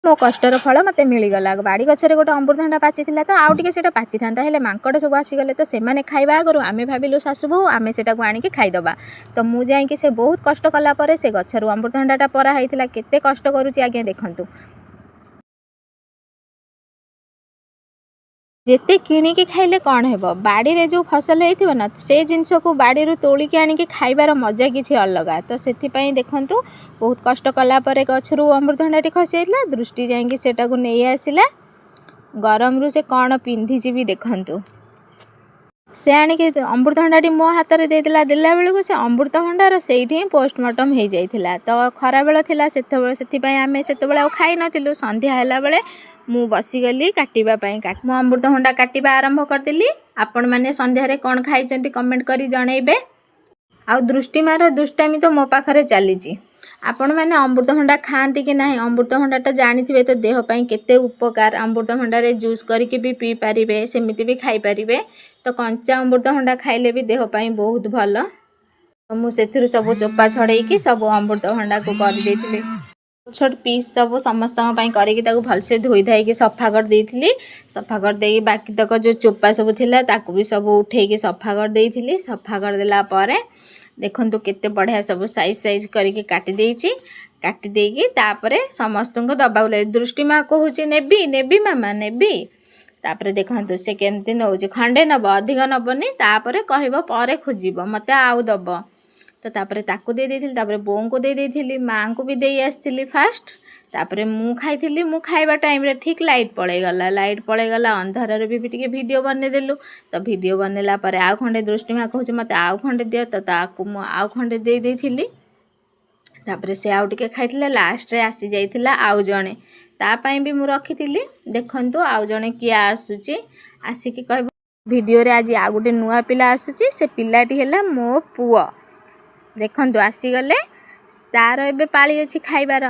मो कष्टर फल मते मिलगला बाड़ी गछरे गोटे अमृतभंडा पाची तो आउ टिके सेटा पाची था हेले मांकड़ सब आसीगले तो से खाइबा आगु आमे भाविलु सासु बहु आमे सेटा को आनिकी खाइदबा तो मु जाइकी से बहुत कष्ट कला परे से गछरु अमृतभंडाटा परा होइतिला केते कष्ट करूची आज्ञा देखंतु जेते किणिकी खाइले कौन हेब बाड़ी रे जो फसल होइथिबो ना से जिनस को बाड़ी रु तोलिकी आनिकी खाइबार मजा किछि अलग तो सेथिपई देखंतु बहुत कष्ट कला परे गछरु अमृतभंडाटी खसी आइतला दृष्टि जाइकी सेटा को नै आसिला गरम रु से कौन पिंधिछि भी देखंतु से आनिकी अमृतभंडाटी मो हाथ रे देला देला बेलू को से अमृतभंडार सेठी पोस्टमार्टम हो जाइथिला तो खरा बेला थिला सेथिपई आमे सेतेबेले आ खाइ नथिलु संध्या हैला बेले मु बसीगली काटिबा पई मु अमृतभंडा काटिबा आरंभ करदेली आपण माने संध्या रे कोन खाइचंती कमेंट करी जणैबे आ दृष्टिमार दुष्टामी तो मो पाखरे चलीची आपण माने अमृतभंडा खाआंती कि नाही अमृतभंडाटा जानिथिबे तो देह पई केते उपकार अमृतभंडा रे जूस करके भी पी पारिबे सेमिति भी खाइ पारिबे तो कंचा अमृतभंडा खाइले भी देह पई बहुत भलो मु सेथिरु सब चोपा छड़ेकी सब अमृतभंडा को कर देथिले छोट पीस सब समस्त करके भलसे धोई धाई सफा कर देइथिली सफा कर दे बाकी तक जो चोपा सब थिला ताकू भी सब उठेकी सफा कर देइथिली सफा कर देला परे देखंतु केते बढ़िया सब साइज साइज करके काटी देइची काटी देकी तापरे समस्त को दबा ले दृष्टि मां कहूची नेबी नेबी मामा नेबी तापरे देखंतु से केमती नौची खंडे नब अधिक नबनी तापरे कहबो परे खोजिबो मते आउ दबो तो तापरे ताकू दे देथिली तापरे बों को दे देथिली मां को भी दे आस्थिली फास्ट तापरे मु खाइथिली मु खाइबा टाइम रे ठीक लाइट पळे गला अंधार रे भी टिके वीडियो बने देलु तो वीडियो बनेला परे आ खंडे दृष्टि मा कहूछ मते आ खंडे दियो तो ताकू मु आ खंडे दे देथिली तापरे से आउ टिके खाइथिला लास्ट रे आसी जाइथिला आउ जणे ता पई भी मु रखिथिली देखंतु आउ जणे किया आसुची आसी कि कहबो वीडियो रे आज आ गुटे नुवा पिला आसुची से पिलाटी हैला मो पुओ देखंतु आसी गले तार एबे पाली अछि खाइबार।